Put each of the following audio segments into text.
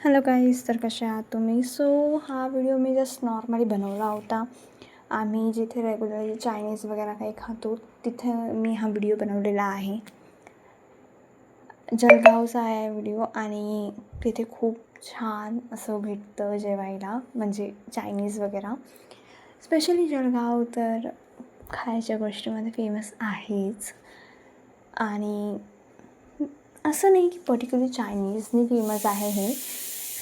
Hello guys, तर कसे आहात तुम्ही? हा व्हिडिओ मी जस्ट नॉर्मली बनवला होता. आम्ही जिथे रेग्युलरली चायनीज वगैरे काही खातो तिथे मी हा व्हिडिओ बनवलेला आहे. जळगावचा आहे व्हिडिओ आणि तिथे खूप छान असं भेटतं जेवायला, म्हणजे चायनीज वगैरे. स्पेशली जळगाव तर खायच्या गोष्टीमध्ये फेमस आहेच. आणि असं नाही की पर्टिक्युलर चायनीजनी फेमस आहे हे.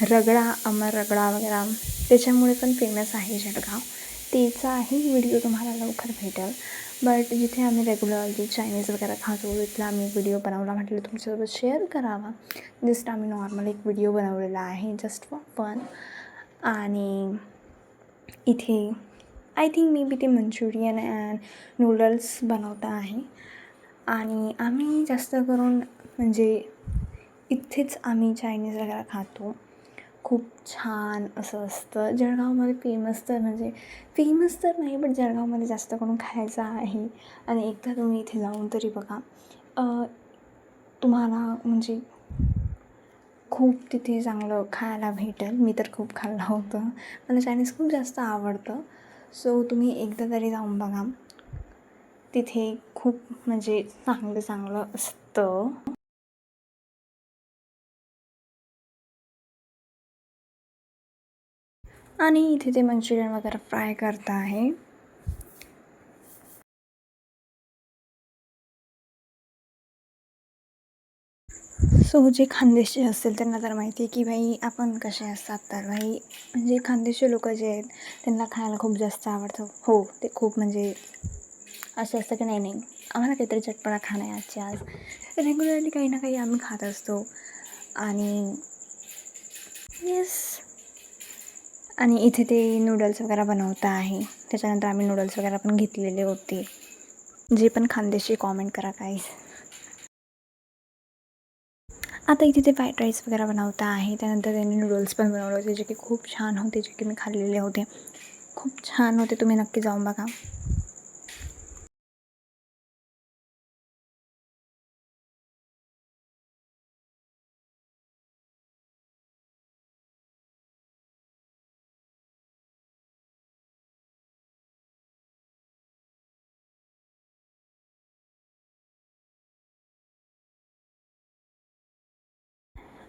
रगडा, अमर रगडा वगैरे त्याच्यामुळे पण फेमस आहे जळगाव. त्याचाही व्हिडिओ तुम्हाला लवकर भेटेल. बट जिथे आम्ही रेग्युलरली चायनीज वगैरे खातो तिथला आम्ही व्हिडिओ बनवला, म्हटलं तुमच्यासोबत शेअर करावा. जस्ट आम्ही नॉर्मल एक व्हिडिओ बनवलेला आहे जस्ट फॉर फन. आणि इथे आय थिंक मे बी ते मंचुरियन अँड नूडल्स बनवता आहे. आणि आम्ही जास्त करून म्हणजे इथेच आम्ही चायनीज वगैरे खातो. खूप छान असं असतं जळगावमध्ये. फेमस तर नाही, बट जळगावमध्ये जास्त करून खायचं आहे. आणि एकदा तुम्ही इथे जाऊन तरी बघा. तुम्हाला म्हणजे खूप तिथे चांगलं खायला भेटेल. मी तर खूप खाल्लं होतं. मला चायनीज खूप जास्त आवडतं. तुम्ही एकदा तरी जाऊन बघा. तिथे खूप म्हणजे चांगलं असतं. आणि इथे ते मंचुरियन वगैरे फ्राय करता आहे. जे खानदेशी असेल त्यांना तर माहिती आहे की भाई आपण कसे असतात. तर भाई म्हणजे खानदेशी लोक जे आहेत त्यांना खायला खूप जास्त आवडतं. हो, ते खूप म्हणजे असं असतं की नाही आम्हाला काहीतरी चटपटा खाणं आहे आजची आज. रेग्युलरली काही ना काही आम्ही खात असतो. आणि येस, आणि इथे ते नूडल्स वगैरे बनवता आहे. त्याच्यानंतर आम्ही नूडल्स वगैरे पण घेतलेले होते. जे पण खानदेशी कॉमेंट करा काही. आता इथे ते फ्राईड राईस वगैरे बनवता आहे. त्यानंतर त्यांनी नूडल्स पण बनवले होते जे की खूप छान होते, जे की मी खाल्लेले होते. खूप छान होते, तुम्ही नक्की जाऊन बघा.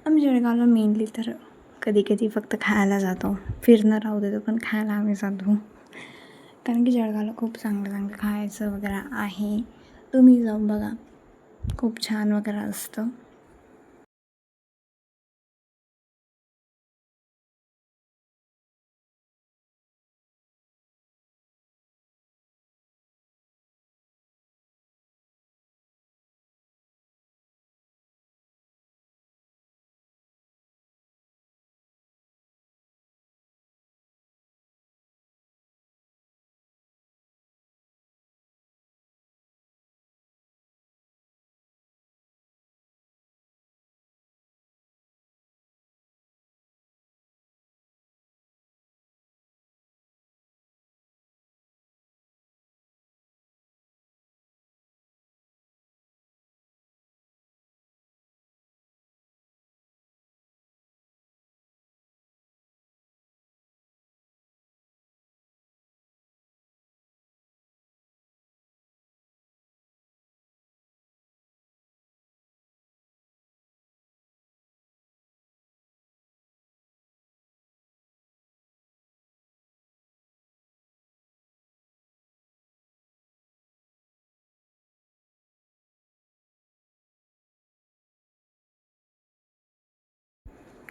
आम्ही जळगावला मेनली तर कधी कधी फक्त खायला जातो. फिरणं राहू देतो, पण खायला आम्ही जातो. कारण की जळगावला खूप चांगलं खायचं वगैरे आहे. तुम्ही जाऊन बघा, खूप छान वगैरे असतं.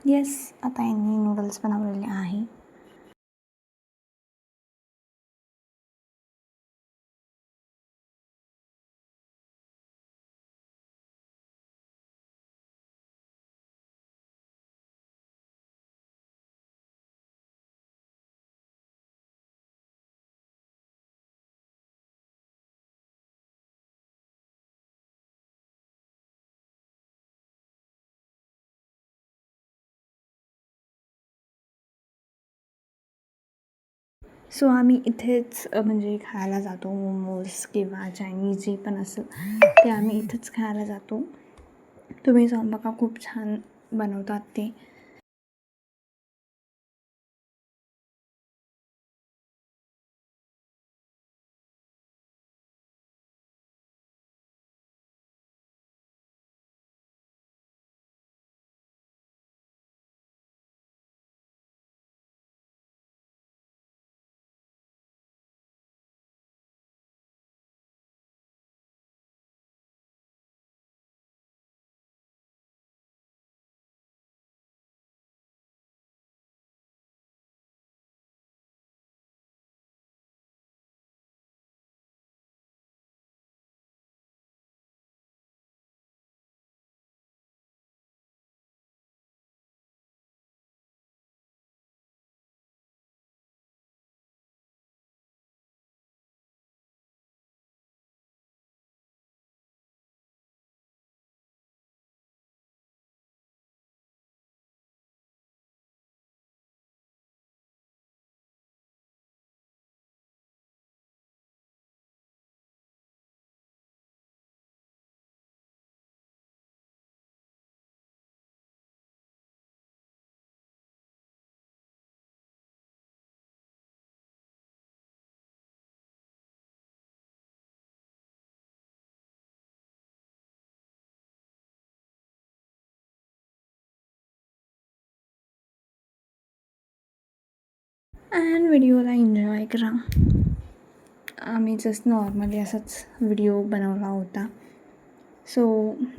येस, आता यांनी नूडल्स बनवलेले आहे. आम्ही इथेच म्हणजे खायला जातो. मोमोज किंवा चायनीज जे पण असेल ते आम्ही इथेच खायला जातो. तुम्ही जाऊन बघा, खूप छान बनवतात ते. अँड व्हिडिओला एन्जॉय करा. आम्ही जस्ट नॉर्मली असाच व्हिडिओ बनवला होता. सो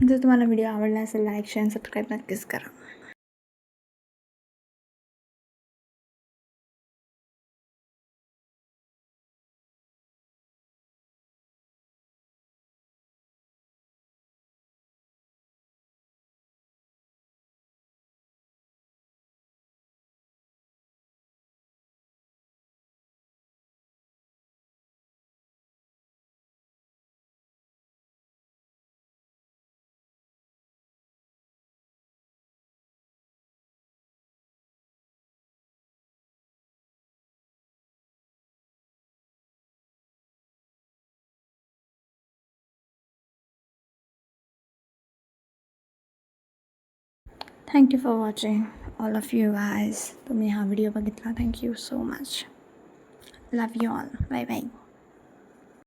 जर तुम्हाला व्हिडिओ आवडला असेल लाईक शेअर सबस्क्राईब नक्कीच करा. Thank you for watching all of you guys. तुम्ही हा व्हिडिओ बघितला. Thank you so much. Love you all. Bye bye.